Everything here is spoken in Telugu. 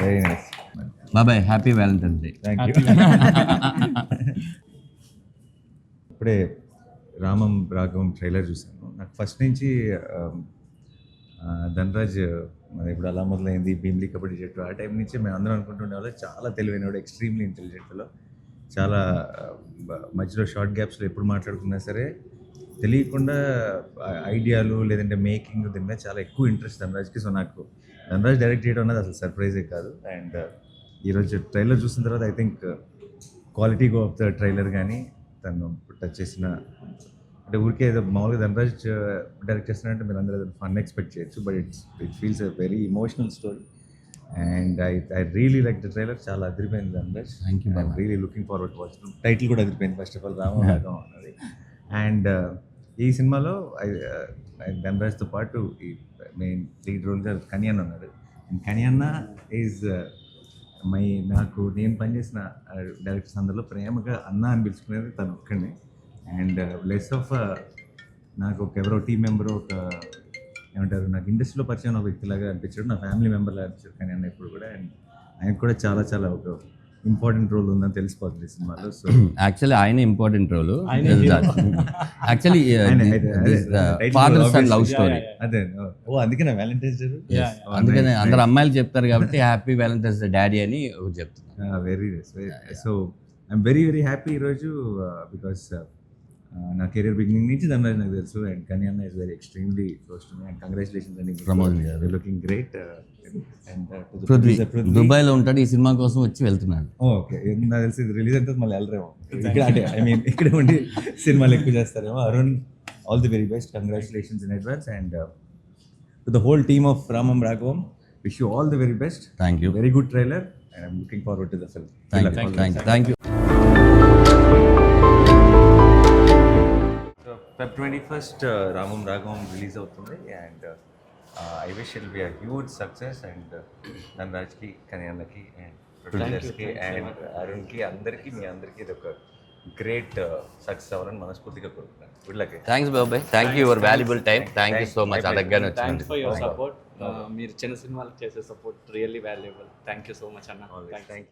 Very nice. బాబాయ్ happy valentine's day. Thank you. ఇప్పుడే రామం రాఘవం ట్రైలర్ చూశాను. నాకు ఫస్ట్ నుంచి ధనరాజ్ మరి ఇప్పుడు అలా మొదలైంది భీమ్లీ కబడ్డీ జట్టు ఆ టైం నుంచి మేము అందరం అనుకుంటుండే వాళ్ళు చాలా తెలివైనవాడు, ఎక్స్ట్రీమ్లీ ఇంటెలిజెంట్లో, చాలా మధ్యలో షార్ట్ గ్యాప్స్లో ఎప్పుడు మాట్లాడుకున్నా సరే తెలియకుండా ఐడియాలు లేదంటే మేకింగ్ దీని మీద చాలా ఎక్కువ ఇంట్రెస్ట్ ధనరాజ్కి. సో నాకు ధనరాజ్ డైరెక్ట్ చేయడం అన్నది అసలు సర్ప్రైజే కాదు. అండ్ ఈరోజు ట్రైలర్ చూసిన తర్వాత I think quality of the trailer కానీ తను టచ్ చేసిన అంటే ఊరికే ఏదో మామూలుగా ధనరాజ్ డైరెక్ట్ చేస్తున్నారంటే మీరు అందరూ ఫన్ ఎక్స్పెక్ట్ చేయొచ్చు, but it feels a very emotional story. And I really like the trailer. చాలా అదిరిపోయింది Dhanraj. Thank you. I'm really looking forward to watch. Title కూడా అదిరిపోయింది ఫస్ట్ ఆఫ్ ఆల్, రామం రాఘవం అన్నది. అండ్ ఈ సినిమాలో ధనరాజ్తో పాటు ఈ మెయిన్ లీడ్ రోల్గా కన్యన్న ఉన్నాడు. అండ్ కన్యన్న ఈజ్ నాకు నేను పనిచేసిన డైరెక్టర్స్ అందరిలో ప్రేమగా అన్న అని పిలుచుకునేది తను ఒక్కడిని. అండ్ లెస్ ఆఫ్ నాకు ఎవరో టీం మెంబరు ఒక ఏమంటారు నాకు ఇండస్ట్రీలో పరిచయం ఒక వ్యక్తిలాగా అనిపించాడు, నా ఫ్యామిలీ మెంబర్లాగా అనిపించాడు కానీ అన్న ఇప్పుడు కూడా. అండ్ ఆయనకు కూడా చాలా చాలా ఒక ఇంపార్టెంట్ రోల్ ఉందని తెలిసిపోతుంది ఈ సినిమాలో. సో యాక్చువల్లీ ఆయన important role. Actually father son love story. అదే అందుకే నా వ్యాలంటైన్స్ డే. అందుకనే అందరు అమ్మాయిలు చెప్తారు కాబట్టి హ్యాపీ వ్యాలంటైన్స్ డే డాడీ అని చెప్తున్నారు. Very nice. So I'm very very happy ఈరోజు బికాస్ నా కెరీర్ బిగినింగ్ నుంచి ధనరాజ్ నాకు తెలుసు. And Kanyanna is very extremely close to me. And congratulations అండి ప్రమోద్ గారు, లుకింగ్ గ్రేట్. అండ్ దుబాయ్లో ఉంటాడు, ఈ సినిమా కోసం వచ్చి వెళ్తున్నాడు. ఓకే, నాకు తెలిసి ఇది రిలీజ్ అయితే మళ్ళీ వెళ్ళరేమో ఇక్కడ, అంటే ఐ మీన్ ఇక్కడ ఉండి సినిమాలు ఎక్కువ చేస్తారేమో. Arun, all the very best, congratulations in advance. And to the whole team of Ramam Raghavam, wish you all the very best. Thank you. Very good trailer and I'm looking forward to the film. Thank you. Feb 21st Ramam Raghavam release అవుతుంది. And I wish it be a huge success. And ధనరాజ్కి, కన్యన్నకి, అండ్ ప్రొడ్యూసర్స్కి, అండ్ అరుణ్కి, అందరికీ మీ అందరికీ ఇది ఒక గ్రేట్ సక్సెస్ అవ్వాలని మనస్ఫూర్తిగా కోరుకుంటున్నాను. Good luck. థ్యాంక్స్ బాబాయ్, thank you your valuable time. Thank you so much. అడగగానే థ్యాంక్స్ ఫర్ యువర్ వచ్చింది. సపోర్ట్. మీరు చిన్న సినిమాలకు చేసే support really valuable. Thank you so much అన్న. Thank you.